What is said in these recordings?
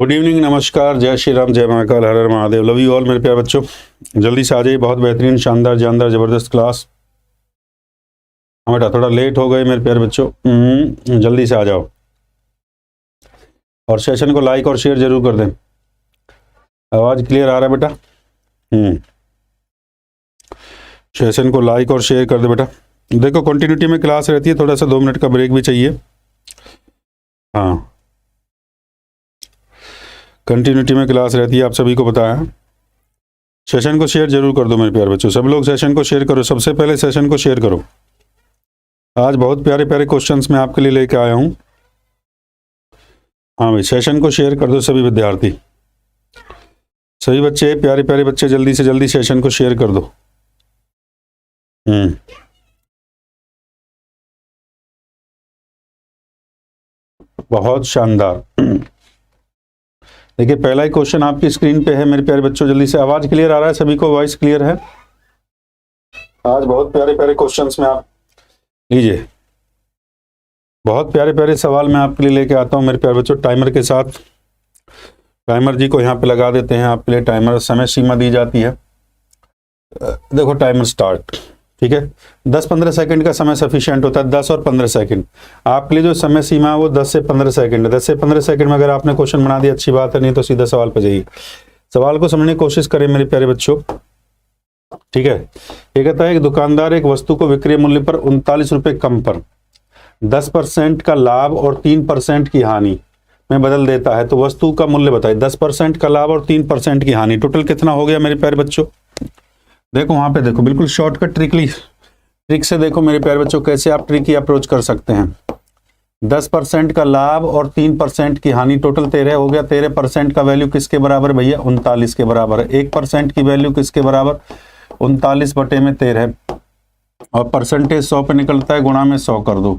Good evening, नमस्कार, जय श्री राम, जय महाकाल, हर हर महादेव। लव यू ऑल मेरे प्यारे बच्चों। जल्दी से आ जाइए, बहुत बेहतरीन, शानदार, जानदार, जबरदस्त क्लास। हाँ बेटा, थोड़ा लेट हो गए मेरे प्यारे बच्चों, जल्दी से आ जाओ और सेशन को लाइक और शेयर जरूर कर दें। आवाज क्लियर आ रहा है बेटा? सेशन को लाइक और शेयर कर दे बेटा। देखो, कंटिन्यूटी में क्लास रहती है, थोड़ा सा 2 मिनट का ब्रेक भी चाहिए। हाँ, कंटिन्यूटी में क्लास रहती है, आप सभी को पता है। सेशन को शेयर जरूर कर दो मेरे प्यारे बच्चों, सब लोग सेशन को शेयर करो। सबसे पहले सेशन को शेयर करो। आज बहुत प्यारे प्यारे क्वेश्चंस मैं आपके लिए लेके आया हूं। हाँ भाई, सेशन को शेयर कर दो सभी विद्यार्थी, सभी बच्चे, प्यारे प्यारे बच्चे, जल्दी से जल्दी सेशन को शेयर कर दो। बहुत शानदार। देखिए, पहला ही क्वेश्चन आपकी स्क्रीन पे है मेरे प्यारे बच्चों। जल्दी से, आवाज क्लियर आ रहा है सभी को? वॉइस क्लियर है? आज बहुत प्यारे प्यारे क्वेश्चंस में आप लीजिए, बहुत प्यारे प्यारे सवाल मैं आपके लिए लेके आता हूं मेरे प्यारे बच्चों, टाइमर के साथ। टाइमर जी को यहाँ पे लगा देते हैं आपके लिए। टाइमर समय सीमा दी जाती है। देखो, टाइमर स्टार्ट, ठीक है। 10-15 सेकंड का समय सफिशिएंट होता है, 10 और 15 सेकंड। आपके लिए जो समय सीमा है वो 10 से 15 सेकंड है। 10 से 15 सेकंड में अगर आपने क्वेश्चन बना दिया, अच्छी बात है, नहीं तो सीधा सवाल पे जाइए। सवाल को समझने की कोशिश करें मेरे प्यारे बच्चों, ठीक है। ये कहता है कि दुकानदार एक वस्तु को विक्रय मूल्य पर 39 रुपए कम पर 10% का लाभ और 3% की हानि में बदल देता है, तो वस्तु का मूल्य बताइए। 10% का लाभ और 3% की हानि, टोटल कितना हो गया मेरे प्यारे बच्चों? देखो वहां पे, देखो बिल्कुल शॉर्टकट ट्रिक से देखो मेरे प्यारे बच्चों, कैसे आप ट्रिक की अप्रोच कर सकते हैं। 10% का लाभ और 3% की हानि, टोटल 13 हो गया। 13% का वैल्यू किसके बराबर भैया? 39 के बराबर है। 1% की वैल्यू किसके बराबर? 39/13। और परसेंटेज 100 पे निकलता है, गुणा में 100 कर दो।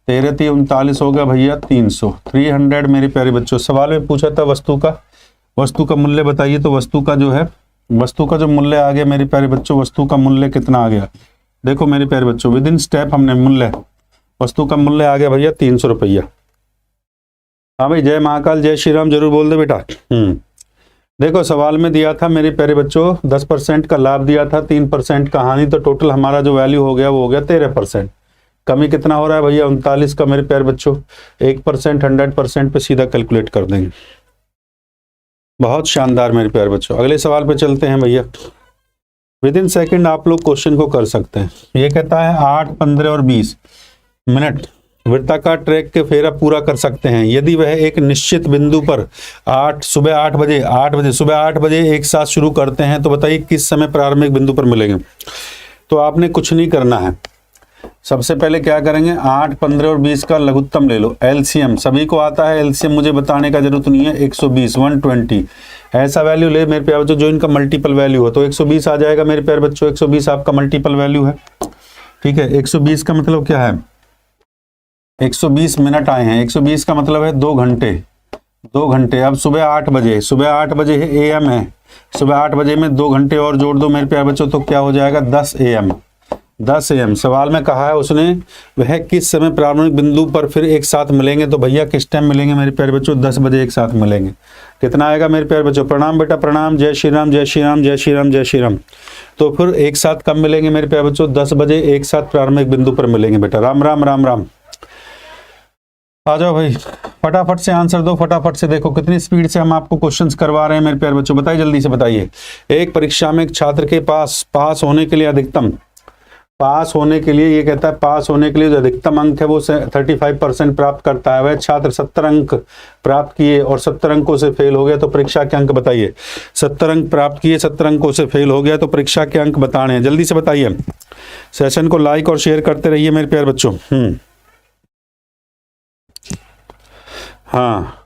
13 × 39 हो गया भैया 300, 300 मेरे प्यारे बच्चों। सवाल में पूछा था वस्तु का मूल्य बताइए, तो वस्तु का जो मूल्य आ गया मेरे प्यारे बच्चों, वस्तु का मूल्य कितना आ गया? देखो मेरे प्यारे बच्चों, विद इन स्टेप हमने वस्तु का मूल्य आ गया भैया 300 रुपया। हाँ भाई, जय महाकाल, जय श्री राम जरूर बोल दे बेटा। देखो, सवाल में दिया था मेरे प्यारे बच्चों 10% का लाभ दिया था, 3% का हानि, तो टोटल हमारा जो वैल्यू हो गया वो हो गया 13%। कमी कितना हो रहा है भैया? 39 का मेरे प्यारे बच्चों। 1% 100% पे सीधा कैलकुलेट कर देंगे। बहुत शानदार मेरे प्यारे बच्चों। अगले सवाल पे चलते हैं भैया। विद इन सेकेंड आप लोग क्वेश्चन को कर सकते हैं। ये कहता है 8, 15 और 20 मिनट वृत्ताकार ट्रैक के फेरा पूरा कर सकते हैं यदि वह एक निश्चित बिंदु पर सुबह 8 बजे एक साथ शुरू करते हैं, तो बताइए किस समय प्रारंभिक बिंदु पर मिलेंगे। तो आपने कुछ नहीं करना है। सबसे पहले क्या करेंगे, 8, 15 और 20 का लघुत्तम ले लो, एलसीएम। सभी को आता है एलसीएम, मुझे बताने का जरूरत नहीं है। 120, 120 ऐसा वैल्यू ले मेरे प्यारे बच्चों जो इनका मल्टीपल वैल्यू हो, तो 120 आ जाएगा मेरे प्यारे बच्चों। 120 आपका मल्टीपल वैल्यू है, ठीक है। 120 का मतलब क्या है? 120 मिनट आए हैं। 120 का मतलब है 2 घंटे। 2 घंटे। अब सुबह 8 बजे AM है। सुबह 8 बजे में 2 घंटे और जोड़ दो मेरे प्यारे बच्चों, तो क्या हो जाएगा? 10 AM। सवाल में कहा है उसने वह किस समय प्रारंभिक बिंदु पर फिर एक साथ मिलेंगे, तो भैया किस टाइम मिलेंगे मेरे प्यारे बच्चों? 10 बजे एक साथ मिलेंगे। कितना आएगा मेरे प्यारे बच्चों? प्रणाम बेटा, प्रणाम, जय श्री राम, जय श्री राम, जय श्री राम, जय श्री राम। तो फिर एक साथ कब मिलेंगे मेरे प्यारे बच्चों? 10 बजे एक साथ प्रारंभिक बिंदु पर मिलेंगे बेटा। राम राम राम राम। आ जाओ भाई, फटाफट से आंसर दो, फटाफट से। देखो कितनी स्पीड से हम आपको क्वेश्चंस करवा रहे हैं मेरे प्यारे बच्चों, बताइए, जल्दी से बताइए। एक परीक्षा में एक छात्र के पास होने के लिए अधिकतम, ये कहता है पास होने के लिए जो अधिकतम अंक है वो 35% प्राप्त करता है। वह छात्र 70 अंक प्राप्त किए और 70 अंकों से फेल हो गया, तो परीक्षा के अंक बताइए। 70 अंक प्राप्त किए, 70 अंकों से फेल हो गया, तो परीक्षा के अंक बताने हैं। जल्दी से बताइए। सेशन को लाइक और शेयर करते रहिए मेरे प्यारे बच्चों। हाँ,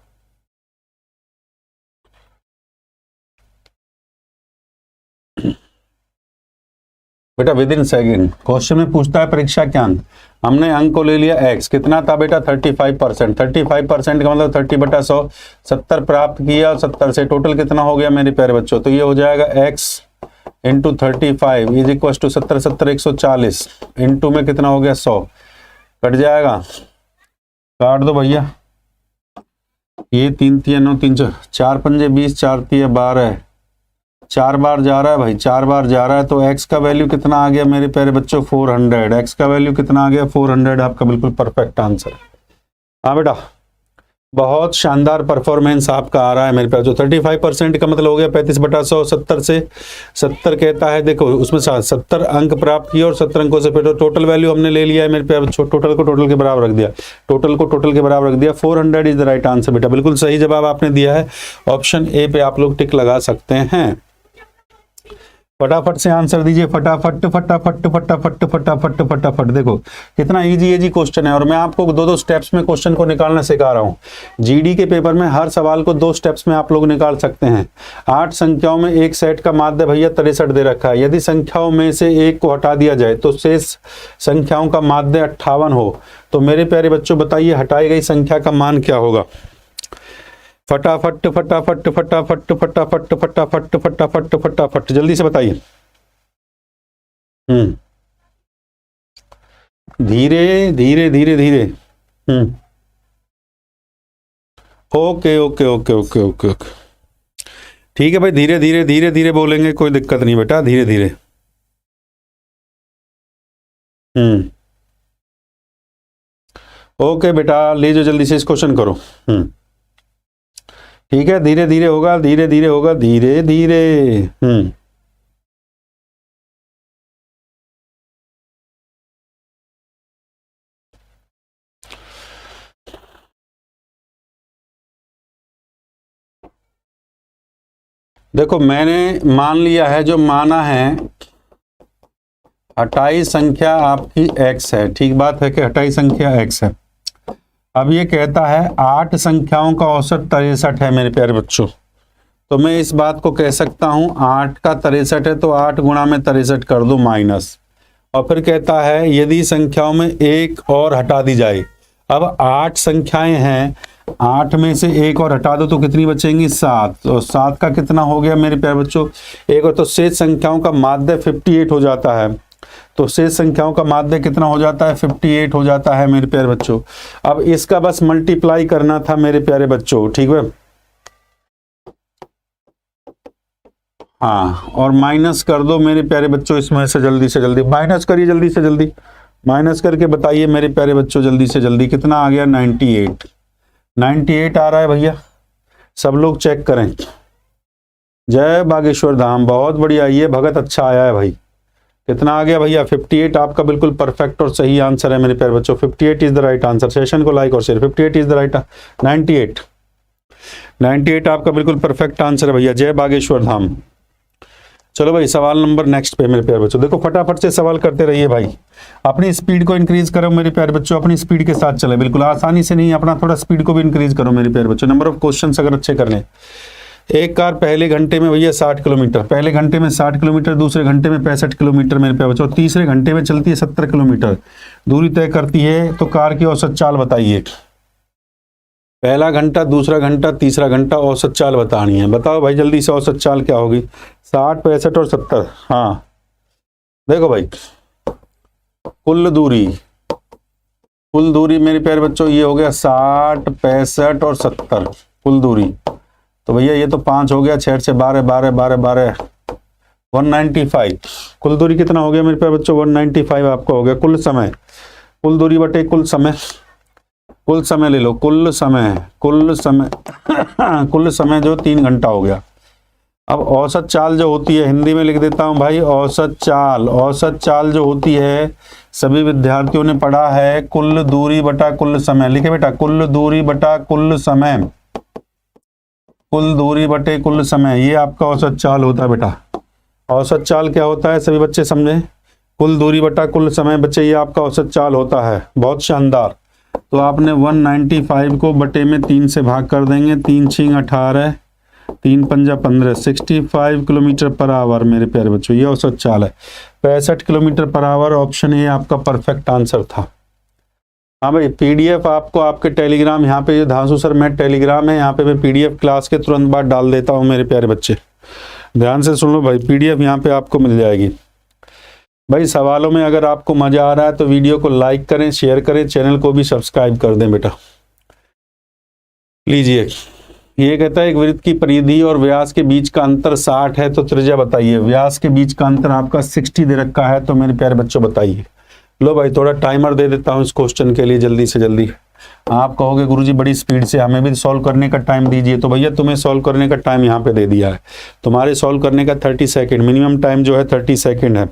बेटा विद इन सेकेंड क्वेश्चन में पूछता है परीक्षा के अंक। हमने अंक को ले लिया x, कितना था बेटा? 35%। 35% का मतलब 30/100। 70 प्राप्त किया, 70 से टोटल कितना हो गया मेरे प्यारे बच्चों? तो ये हो जाएगा x × 35 = 70, 70 140 इंटू में कितना हो गया? 100। कट जाएगा, काट दो भैया। ये 3 3 9 3 4 पंजे 20, 4 3 12, 4 बार जा रहा है भाई, 4 बार जा रहा है। तो x का वैल्यू कितना आ गया मेरे प्यारे बच्चों? 400। x का वैल्यू कितना आ गया? 400 आपका बिल्कुल परफेक्ट आंसर। हाँ बेटा, बहुत शानदार परफॉर्मेंस आपका आ रहा है मेरे प्यारे। जो 35% का मतलब हो गया 35/100, 70 से 70 कहता है। देखो उसमें 70 अंक प्राप्त किए और 70 अंकों से फिर टोटल वैल्यू हमने ले लिया है मेरे प्यारे बच्चों। टोटल को टोटल के बराबर रख दिया, टोटल को टोटल के बराबर रख दिया। 400 इज द राइट आंसर बेटा, बिल्कुल सही जवाब आपने दिया है। ऑप्शन ए पे आप लोग टिक लगा सकते हैं। फटाफट से आंसर दीजिए, फटाफट फटाफट फटाफट फटाफट फटाफट। देखो कितना इजी क्वेश्चन है और मैं आपको 2-2 स्टेप्स में क्वेश्चन को निकालना सिखा रहा हूँ। जीडी के पेपर में हर सवाल को 2 स्टेप्स में आप लोग निकाल सकते हैं। 8 संख्याओं में एक सेट का माध्य भैया 63 दे रखा है। यदि संख्याओं में से एक को हटा दिया जाए तो शेष संख्याओं का माध्य 58 हो तो मेरे प्यारे बच्चों बताइए हटाई गई संख्या का मान क्या होगा? फटाफट फटाफट फटाफट फटाफट फटाफट फटाफट फटाफट जल्दी से बताइए। धीरे धीरे धीरे धीरे। Okay okay okay okay okay okay, ठीक है भाई, धीरे धीरे धीरे धीरे बोलेंगे, कोई दिक्कत नहीं बेटा, धीरे धीरे। ओके बेटा, ले जाओ जल्दी से इस क्वेश्चन करो। ठीक है, धीरे धीरे होगा, धीरे धीरे होगा, धीरे धीरे। देखो मैंने मान लिया है, जो माना है हटाई संख्या आपकी x है। ठीक बात है कि हटाई संख्या x है। अब ये कहता है 8 संख्याओं का औसत 63 है मेरे प्यारे बच्चों। तो मैं इस बात को कह सकता हूं 8 का 63 है तो 8 गुणा में 63 कर दो माइनस। और फिर कहता है यदि संख्याओं में एक और हटा दी जाए। अब 8 संख्याएं हैं, 8 में से एक और हटा दो तो कितनी बचेंगी? 7। तो 7 का कितना हो गया मेरे प्यारे बच्चों? एक और। तो शेष संख्याओं का माध्य 58 हो जाता है। तो शेष संख्याओं का माध्य कितना हो जाता है? 58 हो जाता है मेरे प्यारे बच्चों। अब इसका बस मल्टीप्लाई करना था मेरे प्यारे बच्चों, ठीक है। हाँ, और माइनस कर दो मेरे प्यारे बच्चों, इसमें से जल्दी माइनस करिए, जल्दी से जल्दी माइनस करके बताइए मेरे प्यारे बच्चों जल्दी से जल्दी कितना आ गया? 98। 98 आ रहा है भैया, सब लोग चेक करें। जय बागेश्वर धाम, बहुत बढ़िया, ये भगत अच्छा आया है भाई। कितना आ गया भैया? 58 आपका बिल्कुल परफेक्ट और सही आंसर है मेरे प्यारे बच्चों। 58 is the right answer. Session को लाइक और शेयर। 58 is the right. 98 आपका बिल्कुल परफेक्ट आंसर है भैया। जय बागेश्वर धाम। चलो भाई सवाल नंबर नेक्स्ट पे मेरे प्यारे बच्चों। देखो फटाफट से सवाल करते रहिए भाई, अपनी स्पीड को इंक्रीज करो मेरे प्यारे बच्चों, अपनी स्पीड के साथ चले, बिल्कुल आसानी से नहीं, अपना थोड़ा स्पीड को भी इंक्रीज करो मेरे प्यारे बच्चों। नंबर ऑफ क्वेश्चंस अगर अच्छे करने। एक कार पहले घंटे में भैया 60 किलोमीटर, पहले घंटे में 60 किलोमीटर, दूसरे घंटे में 65 किलोमीटर मेरे प्यारे बच्चों, तीसरे घंटे में चलती है 70 किलोमीटर दूरी तय करती है, तो कार की औसत चाल बताइए। पहला घंटा, दूसरा घंटा, तीसरा घंटा, औसत चाल बतानी है। बताओ भाई जल्दी से, औसत चाल क्या होगी? 60, 65 और 70। हाँ देखो भाई, कुल दूरी मेरे प्यारे बच्चों ये हो गया 60, 65 और 70 कुल दूरी। तो भैया ये तो 5 हो गया, 6 से 12, 12, 12, 12, 195। कुल दूरी कितना हो गया मेरे प्यारे बच्चों? 195 आपका हो गया। कुल समय, कुल दूरी बटे कुल समय, कुल समय ले लो, कुल समय कुल समय जो 3 घंटा हो गया। अब औसत चाल जो होती है, हिंदी में लिख देता हूं भाई, औसत चाल जो होती है, सभी विद्यार्थियों ने पढ़ा है, कुल दूरी बटा कुल समय। लिखे बेटा, कुल दूरी बटा कुल समय, कुल दूरी बटे कुल समय, ये आपका औसत चाल होता है बेटा। औसत चाल क्या होता है सभी बच्चे समझे? कुल दूरी बटा कुल समय बच्चे, ये आपका औसत चाल होता है। बहुत शानदार। तो आपने 195 को बटे में 3 से भाग कर देंगे, 3 6 18, 3 पंजा 15, 65 किलोमीटर पर आवर मेरे प्यारे बच्चों, ये औसत चाल है। 65 kilometre per hour, option A आपका परफेक्ट आंसर था। हाँ भाई, पीडीएफ आपको आपके टेलीग्राम, यहाँ पे धांसू सर मैं टेलीग्राम है, यहाँ पे मैं पीडीएफ क्लास के तुरंत बाद डाल देता हूँ मेरे प्यारे बच्चे, ध्यान से सुन लो भाई, पीडीएफ यहाँ पे आपको मिल जाएगी। भाई सवालों में अगर आपको मजा आ रहा है तो वीडियो को लाइक करें, शेयर करें, चैनल को भी सब्सक्राइब कर दें बेटा। लीजिए ये कहता है एक वृत्त की परिधि और व्यास के बीच का अंतर 60 है तो त्रिज्या बताइए। व्यास के बीच का अंतर आपका 60 दे रखा है, तो मेरे प्यारे बच्चों बताइए। लो भाई थोड़ा टाइमर दे देता हूँ इस क्वेश्चन के लिए, जल्दी से जल्दी। आप कहोगे गुरुजी बड़ी स्पीड से, हमें भी सॉल्व करने का टाइम दीजिए, तो भैया तुम्हें सॉल्व करने का टाइम यहाँ पे दे दिया है। तुम्हारे सॉल्व करने का 30 सेकेंड, मिनिमम टाइम जो है 30 सेकेंड है।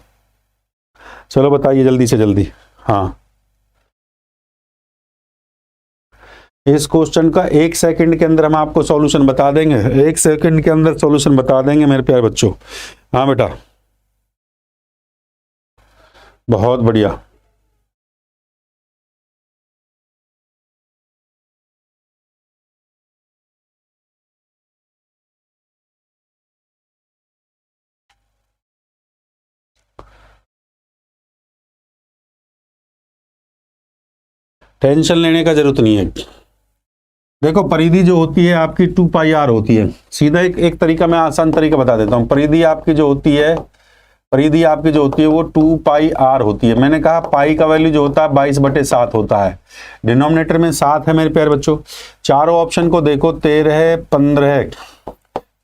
चलो बताइए जल्दी से जल्दी। हाँ, इस क्वेश्चन का 1 सेकंड के अंदर हम आपको सॉल्यूशन बता देंगे, 1 सेकंड के अंदर सॉल्यूशन बता देंगे मेरे प्यारे बच्चों। हाँ बेटा, बहुत बढ़िया। टेंशन लेने का जरूरत नहीं है। देखो परिधि जो होती है आपकी 2πr होती है। सीधा एक तरीका, मैं आसान तरीका बता देता हूँ। परिधि आपकी जो होती है वो 2πr होती है। मैंने कहा पाई का वैल्यू जो होता है 22/7 होता है। डिनोमिनेटर में 7 है मेरे प्यारे बच्चों। चारों ऑप्शन को देखो, 13, 15,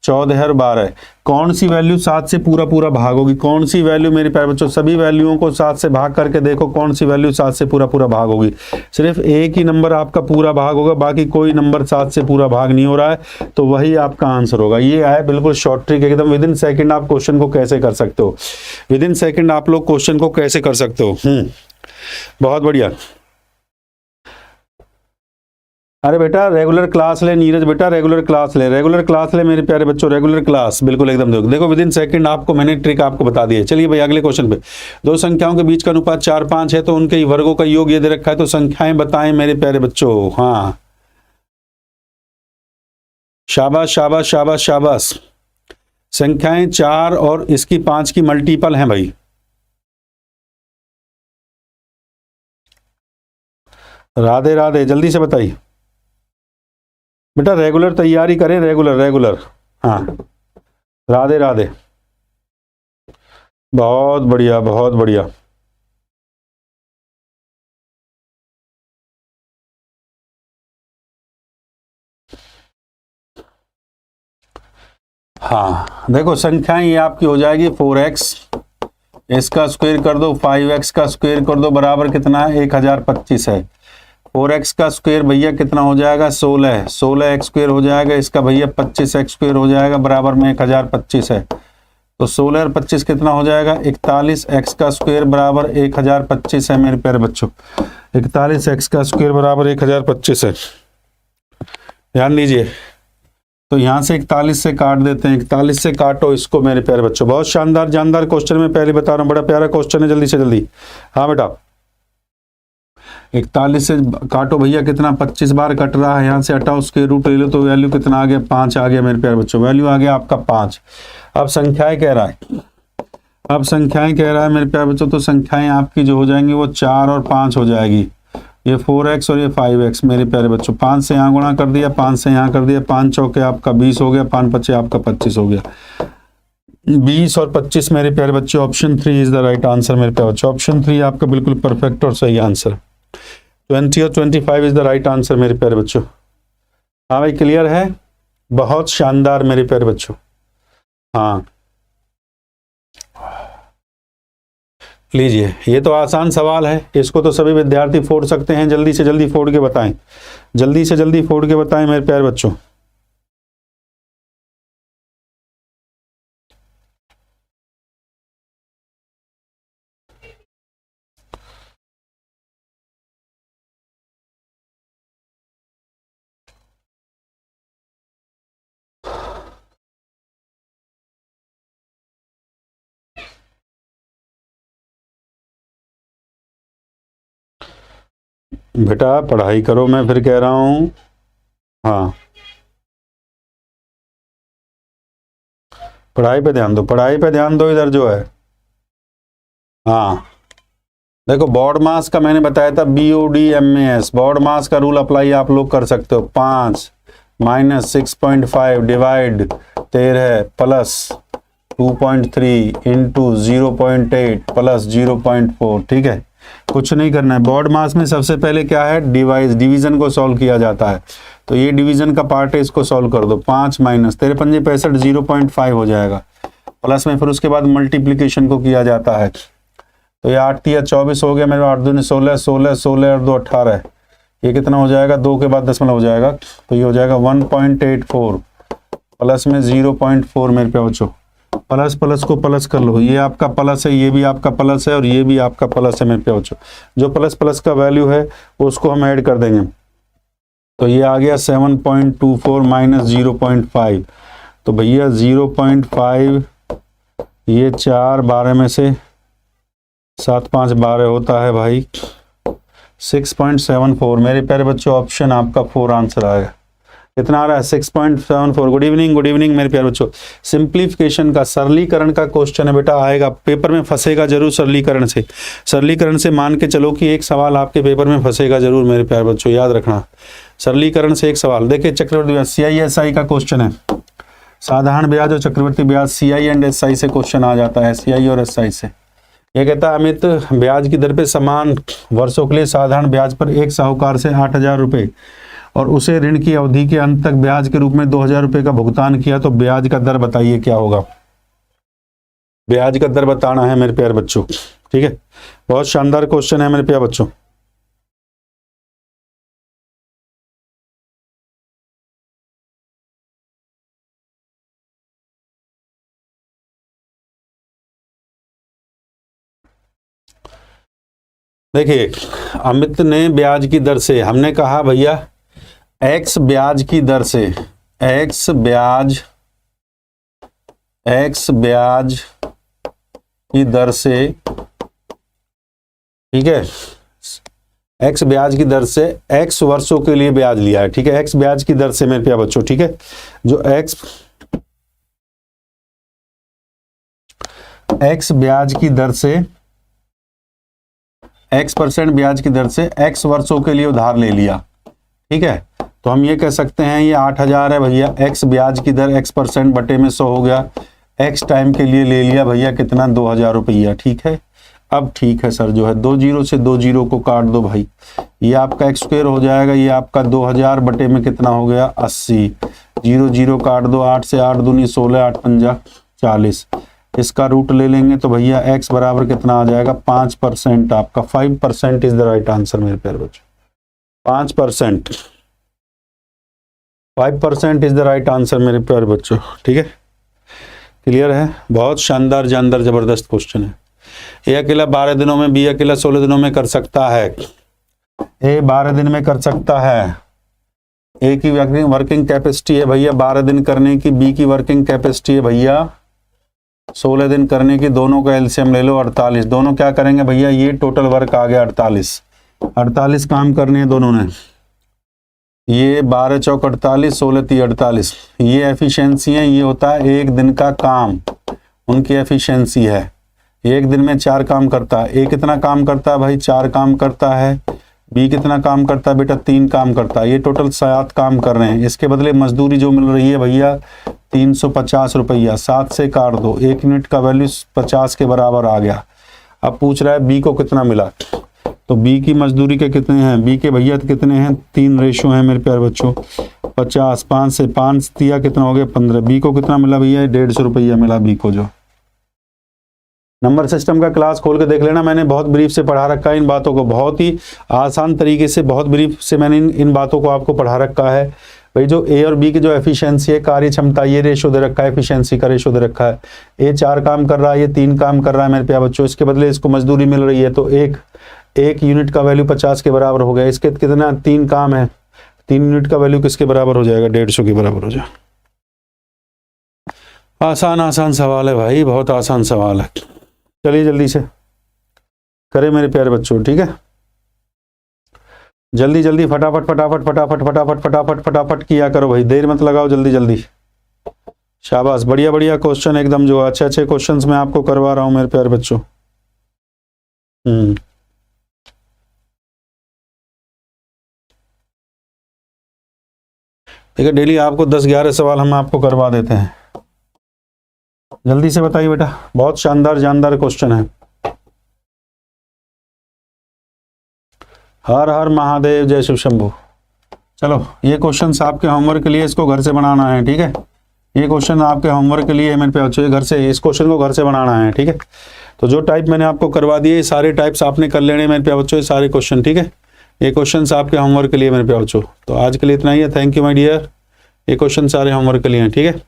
14 और 12। कौन सी वैल्यू 7 से पूरा पूरा भाग होगी? कौन सी वैल्यू मेरे प्यारे बच्चों, सभी वैल्यूओं को 7 से भाग करके देखो कौन सी वैल्यू 7 से पूरा पूरा भाग होगी। सिर्फ एक ही नंबर आपका पूरा भाग होगा, बाकी कोई नंबर 7 से पूरा भाग नहीं हो रहा है, तो वही आपका आंसर होगा। ये है बिल्कुल शॉर्ट ट्रिक, एकदम विद इन सेकेंड आप क्वेश्चन को कैसे कर सकते हो। विद इन सेकेंड आप लोग क्वेश्चन को कैसे कर सकते हो। बहुत बढ़िया। अरे बेटा रेगुलर क्लास ले नीरज, बेटा रेगुलर क्लास ले मेरे प्यारे बच्चों, रेगुलर क्लास बिल्कुल एकदम। देखो विद इन सेकंड आपको मैंने ट्रिक आपको बता दी है। चलिए भाई अगले क्वेश्चन पे। दो संख्याओं के बीच का अनुपात 4-5 है तो उनके वर्गों का योग ये दे रखा है, तो संख्याएं बताएं मेरे प्यारे बच्चों। हाँ, शाबाश शाबाश शाबाश शाबाश। संख्याएं 4 और इसकी 5 की मल्टीपल हैं भाई। राधे राधे, जल्दी से बताइए बेटा। रेगुलर तैयारी करें, रेगुलर। हाँ, राधे राधे, बहुत बढ़िया बहुत बढ़िया। हाँ देखो संख्याएं ये आपकी हो जाएगी 4x, इसका स्क्वायर कर दो, 5x का स्क्वायर कर दो, बराबर कितना है 1025 है। 4x का स्क्वायर भैया कितना हो जाएगा 16, 16x स्क्वायर हो जाएगा, इसका भैया 25x स्क्वायर हो जाएगा, बराबर में 1025 है। तो 16 और 25 कितना हो जाएगा 41x का स्क्वायर बराबर 1025 है मेरे प्यारे बच्चों। 41x का स्क्वायर बराबर 1025 है। ध्यान दीजिए, तो यहाँ से 41 से काट देते हैं, 41 से काटो इसको मेरे प्यारे बच्चों। बहुत शानदार जानदार क्वेश्चन में पहले बता रहा हूँ, बड़ा प्यारा क्वेश्चन है, जल्दी से जल्दी। हाँ बेटा, 41 से काटो भैया कितना 25 बार कट रहा है, यहाँ से हटाओ स्क्वायर रूट ले लो, तो वैल्यू कितना आ गया 5 आ गया मेरे प्यारे बच्चों। वैल्यू आ गया आपका 5। अब संख्याएं कह रहा है मेरे प्यारे बच्चों, तो संख्याएं आपकी जो हो जाएंगी वो 4 और 5 हो जाएगी। ये 4x और ये 5x मेरे प्यारे बच्चों। 5 से यहाँ गुणा कर दिया, 5 से यहाँ कर दिया, 5 चौके आपका 20 हो गया, 5 पचे आपका 25 हो गया। 20 और 25 मेरे प्यारे बच्चों, option 3 is the right answer मेरे प्यारे बच्चों। ऑप्शन 3 आपका बिल्कुल परफेक्ट और सही आंसर। 20 और 25 इज द राइट आंसर मेरे प्यारे बच्चों। हाँ भाई क्लियर है, बहुत शानदार मेरे प्यारे बच्चों। हाँ लीजिए, ये तो आसान सवाल है, इसको तो सभी विद्यार्थी फोड़ सकते हैं। जल्दी से जल्दी फोड़ के बताएं, जल्दी से जल्दी फोड़ के बताएं मेरे प्यारे बच्चों। बेटा पढ़ाई करो, मैं फिर कह रहा हूं। हाँ पढ़ाई पे ध्यान दो, पढ़ाई पे ध्यान दो इधर जो है। हाँ देखो बोर्ड मास का मैंने बताया था BODMAS, बोर्ड मास का रूल अप्लाई आप लोग कर सकते हो। 5 - 6.5 डिवाइड 13 प्लस 2.3 इंटू 0.8 प्लस 0.4। ठीक है, कुछ नहीं करना है। बोर्ड मास में सबसे पहले क्या है डिविजन को सॉल्व किया जाता है। तो ये डिवीजन का पार्ट है, इसको सॉल्व कर दो। 5 माइनस तेरे पंजे 65 0.5 हो जाएगा, प्लस में फिर उसके बाद मल्टीप्लीकेशन को किया जाता है। तो ये 8 तिया 24 हो गया मेरे, 8 दूनी 16, 16 16 और 2 18, ये कितना हो जाएगा, 2 के बाद दशमलव हो जाएगा, तो ये हो जाएगा 1.84 प्लस में 0.4 मेरे पे बच्चों। प्लस प्लस को प्लस कर लो, ये आपका प्लस है, ये भी आपका प्लस है और ये भी आपका प्लस है मेरे पे बच्चों। जो प्लस प्लस का वैल्यू है उसको हम ऐड कर देंगे, तो ये आ गया 7.24 माइनस 0.5, तो भैया 0.5 ये 4 12 में से 7 5 12 होता है भाई 6.74 मेरे प्यारे बच्चों। ऑप्शन आपका 4 आंसर आएगा। कितना आ रहा है 6.74। गुड इवनिंग मेरे प्यारे बच्चों। सिंप्लीफिकेशन का सरलीकरण का क्वेश्चन है बेटा, आएगा पेपर में, फंसेगा जरूर सरलीकरण से। सरलीकरण से मान के चलो कि एक सवाल आपके पेपर में फंसेगा जरूर मेरे प्यारे बच्चों, याद रखना। सरलीकरण से एक सवाल देखिए, चक्रवर्ती ब्याज CI/SI का क्वेश्चन है। साधारण ब्याज और चक्रवर्ती ब्याज CI एंड SI से क्वेश्चन आ जाता है, CI और SI से। यह कहता है अमित, ब्याज की दर पे समान वर्षों के लिए साधारण ब्याज पर एक साहूकार से 8,000 रुपये और उसे ऋण की अवधि के अंत तक ब्याज के रूप में 2,000 रुपये का भुगतान किया, तो ब्याज का दर बताइए क्या होगा। ब्याज का दर बताना है मेरे प्यारे बच्चों, ठीक है। बहुत शानदार क्वेश्चन है मेरे प्यारे बच्चों। देखिए, अमित ने ब्याज की दर से, हमने कहा भैया एक्स ब्याज की दर से, एक्स ब्याज की दर से, ठीक है, एक्स ब्याज की दर से एक्स वर्षों के लिए ब्याज लिया है, ठीक है। एक्स ब्याज की दर से मेरे प्यारे बच्चों, ठीक है, जो एक्स ब्याज की दर से, X% ब्याज की दर से X वर्षों के लिए उधार ले लिया, ठीक है। तो हम ये कह सकते हैं ये 8,000 है भैया, X ब्याज की दर X% बटे में 100 हो गया, X टाइम के लिए ले लिया भैया कितना, 2,000 रुपया, ठीक है। अब ठीक है सर, जो है 2 0 से 2 0 को काट दो भाई, ये आपका x स्क्वायर हो जाएगा, ये आपका 2,000 बटे में कितना हो गया 80, 0 0 काट दो, 8 से 8 दूनी 16, 8 पंजा 40, इसका रूट ले लेंगे तो भैया x बराबर कितना आ जाएगा 5%, आपका 5% इज द राइट आंसर मेरे प्यारे बच्चों। 5% इज द राइट आंसर मेरे प्यारे बच्चों, ठीक है। क्लियर है, बहुत शानदार जानदार जबरदस्त क्वेश्चन है। ए अकेला 12 दिनों में, बी अकेला 16 दिनों में कर सकता है। ए 12 दिन में कर सकता है, ए की वर्किंग कैपेसिटी है भैया 12 दिन करने की, बी की वर्किंग कैपेसिटी है भैया 16 दिन करने की, दोनों का एलसीएम ले लो 48। दोनों क्या करेंगे भैया, ये टोटल वर्क आ गया 48 काम करने हैं दोनों ने, ये 12 चौक 48, 16 3 48, ये एफिशिएंसी है, ये होता है एक दिन का काम, उनकी एफिशिएंसी है। एक दिन में 4 काम करता है, ए कितना काम करता है भाई 4 काम करता है, बी कितना काम करता है बेटा 3 काम करता है, ये टोटल 7 काम कर रहे हैं। इसके बदले मजदूरी जो मिल रही है भैया 350 रुपया, 7 से काट दो, 1 यूनिट का वैल्यू 50 के बराबर आ गया। अब पूछ रहा है बी को कितना मिला, तो बी की मजदूरी के कितने हैं, बी के भैया कितने हैं, 3 रेशो हैं मेरे प्यारे बच्चों, 50, 5 से 5 दिया कितना हो गया 15, बी को कितना मिला भैया 150 रुपया मिला बी को। जो नंबर सिस्टम का क्लास खोल के देख लेना, मैंने बहुत ब्रीफ से पढ़ा रखा है इन बातों को, बहुत ही आसान तरीके से, बहुत ब्रीफ से मैंने इन बातों को आपको पढ़ा रखा है भाई। जो ए और बी की जो एफिशिएंसी है, कार्य क्षमता, ये रेशो दे रखा है, एफिशिएंसी का रेशो दे रखा है। ए 4 काम कर रहा है, ये 3 काम कर रहा है मेरे प्यारे बच्चों, इसके बदले इसको मजदूरी मिल रही है, तो एक यूनिट का वैल्यू 50 के बराबर हो गया। इसके कितना 3 काम है, 3 यूनिट का वैल्यू किसके बराबर हो जाएगा 150 के बराबर हो जाएगा। आसान सवाल है भाई, बहुत आसान सवाल है। चलिए जल्दी से करें मेरे प्यारे बच्चों, ठीक है। जल्दी जल्दी फटाफट किया करो भाई, देर मत लगाओ, जल्दी जल्दी। शाबाश, बढ़िया क्वेश्चन एकदम, जो अच्छे क्वेश्चंस मैं आपको करवा रहा हूं मेरे प्यारे बच्चों। ठीक है, डेली आपको 10-11 सवाल हम आपको करवा देते हैं। जल्दी से बताइए बेटा, बहुत शानदार जानदार क्वेश्चन है। हर हर महादेव, जय शिव शंभू। चलो ये क्वेश्चन आपके होमवर्क के लिए, इसको घर से बनाना है, ठीक है। ये क्वेश्चन आपके होमवर्क के लिए मेरे पे बच्चों घर से, इस क्वेश्चन को घर से बनाना है, ठीक है। तो जो टाइप मैंने आपको करवा दिए सारे टाइप्स आपने कर लेने मेरे पे बच्चों, सारे क्वेश्चन, ठीक है। ये क्वेश्चन आपके होमवर्क के लिए मेरे पे बच्चों। तो आज के लिए इतना ही है, थैंक यू माय डियर। ये क्वेश्चन सारे होमवर्क के लिए हैं, ठीक है।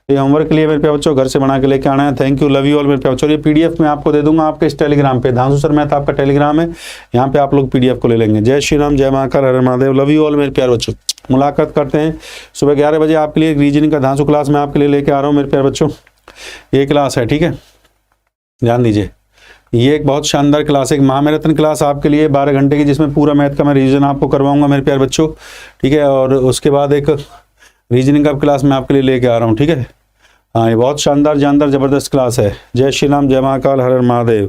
ये होमवर्क के लिए मेरे पे बच्चों घर से बना के लेके आना है। Thank you, love you all मेरे पे बच्चों। ये पीडीएफ मैं आपको दे दूंगा आपके इस टेलीग्राम पे, धांसू सर मैथ आपका टेलीग्राम है, यहाँ पे आप लोग पीडीएफ को ले लेंगे। जय श्री राम, जय महाकाल, हर हर महादेव, लव यू ऑल मेरे प्यारे बच्चों। मुलाकात करते हैं सुबह 11 बजे आपके लिए रीजनिंग का धांसू क्लास मैं आपके लिए लेके आ रहा हूँ मेरे प्यारे बच्चों। ये क्लास है, ठीक है, ध्यान दीजिए। ये एक बहुत शानदार क्लास है, एक महामैराथन क्लास आपके लिए 12 घंटे की, जिसमें पूरा मैथ का मैं रिवीजन आपको करवाऊंगा मेरे प्यारे बच्चों, ठीक है। और उसके बाद एक रीजनिंग का क्लास मैं आपके लिए लेके आ रहा हूँ, ठीक है। हाँ, ये बहुत शानदार जानदार जबरदस्त क्लास है। जय श्री राम, जय महाकाल, हर हर महादेव।